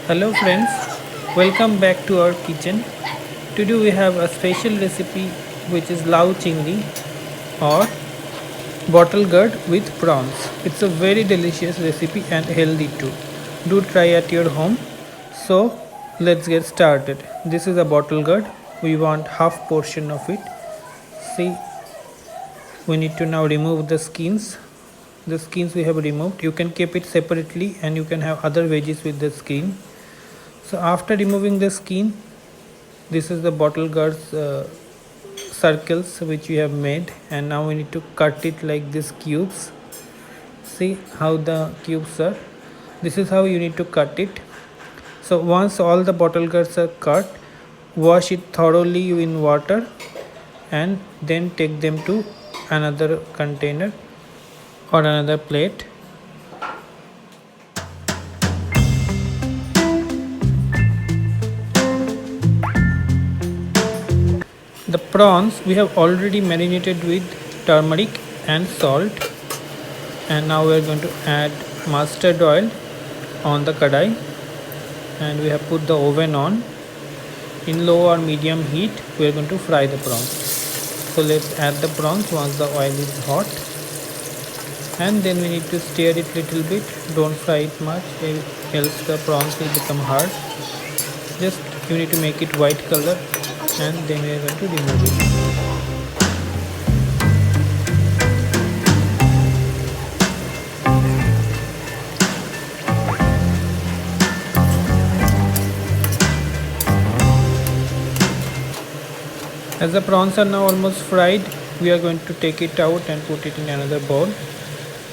Hello friends, welcome back to our kitchen. Today we have a special recipe which is lau chingri or bottle gourd with prawns. It's a very delicious recipe and healthy too. Do try at your home. So let's get started. This is a bottle gourd. We want half portion of it. See, we need to now remove the skins. The skins we have removed. You can keep it separately and you can have other veggies with the skin. So after removing the skin, this is the bottle gourds circles which we have made, and now we need to cut it like this cubes. See how the cubes are. This is how you need to cut it. So once all the bottle gourds are cut, wash it thoroughly in water and then take them to another container or another plate. The prawns we have already marinated with turmeric and salt, and now we are going to add mustard oil on the kadai, and we have put the oven on. In low or medium heat we are going to fry the prawns. So let's add the prawns once the oil is hot, and then we need to stir it little bit. Don't fry it much, else the prawns will become hard. Just you need to make it white color, and then we are going to remove it. As the prawns are now almost fried, we are going to take it out and put it in another bowl.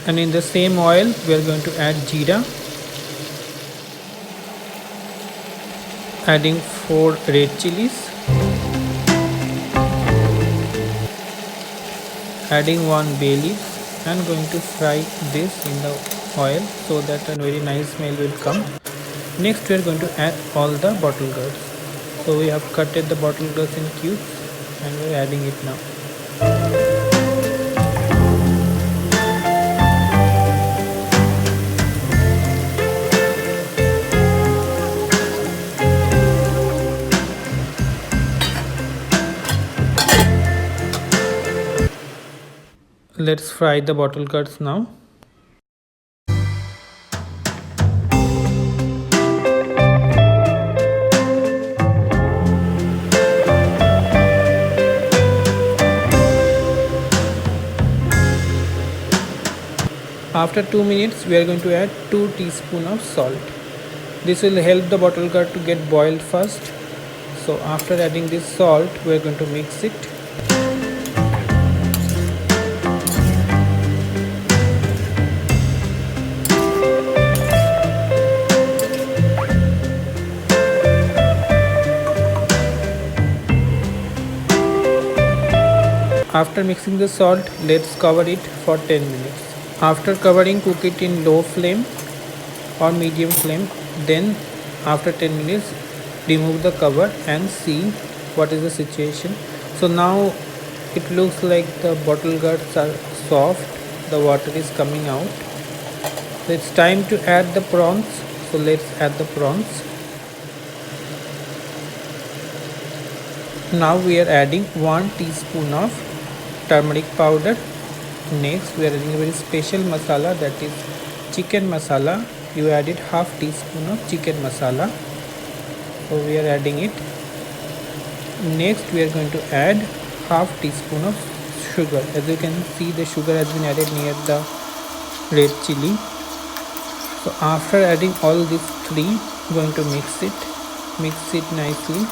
And in the same oil, we are going to add jeera, adding 4 red chilies, adding 1 bay leaf, and going to fry this in the oil so that a very nice smell will come. Next, we are going to add all the bottle gourds. So we have cutted the bottle gourds in cubes, and we are adding it now. Let's fry the bottle gourds now. After 2 minutes, we are going to add 2 teaspoons of salt. This will help the bottle gourd to get boiled fast. So after adding this salt, we are going to mix it. After mixing the salt, let's cover it for 10 minutes. After covering, cook it in low flame or medium flame. Then after 10 minutes, remove the cover and see what is the situation. So now it looks like the bottle gourds are soft, the water is coming out. So it's time to add the prawns. So let's add the prawns. Now we are adding 1 teaspoon of turmeric powder. Next we are adding a very special masala, that is chicken masala. You added half teaspoon of chicken masala. So we are adding it. Next we are going to add half teaspoon of sugar. As you can see, the sugar has been added near the red chili. So after adding all these three, going to mix it nicely.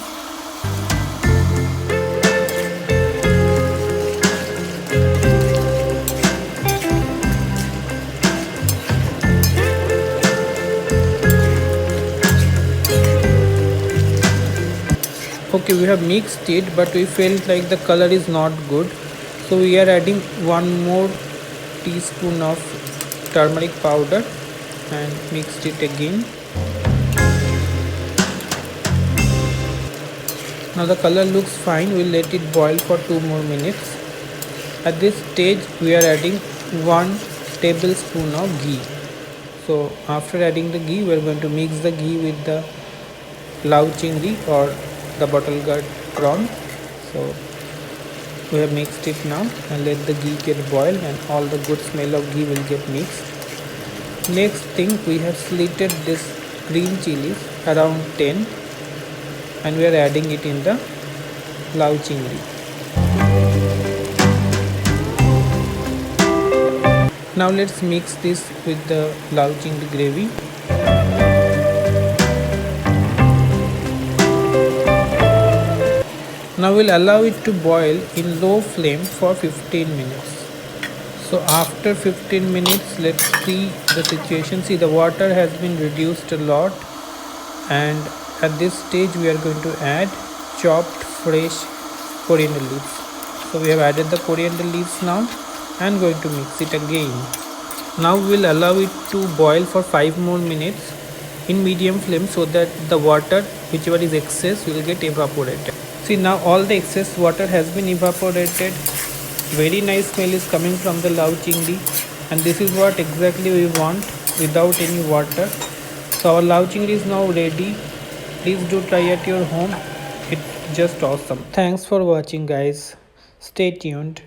Okay, we have mixed it, but we felt like the color is not good, so we are adding 1 more teaspoon of turmeric powder and mixed it again. Now the color looks fine. We'll let it boil for 2 more minutes. At this stage we are adding 1 tablespoon of ghee. So So after adding the ghee, we are going to mix the ghee with the lao chingri or the bottle gourd prawn. So we have mixed it now and let the ghee get boiled and all the good smell of ghee will get mixed. Next thing, we have slitted this green chilies around 10 and we are adding it in the lao chingri. Now let's mix this with the lao chingri gravy. Now we'll allow it to boil in low flame for 15 minutes. So after 15 minutes, let's see the situation. See, the water has been reduced a lot, and at this stage we are going to add chopped fresh coriander leaves. So we have added the coriander leaves now and going to mix it again. Now we'll allow it to boil for 5 more minutes in medium flame so that the water whichever is excess will get evaporated. See, now all the excess water has been evaporated. Very nice smell is coming from the lao chingri, and this is what exactly we want without any water. So our lao chingri is now ready. Please do try at your home. It's just awesome. Thanks for watching, guys. Stay tuned.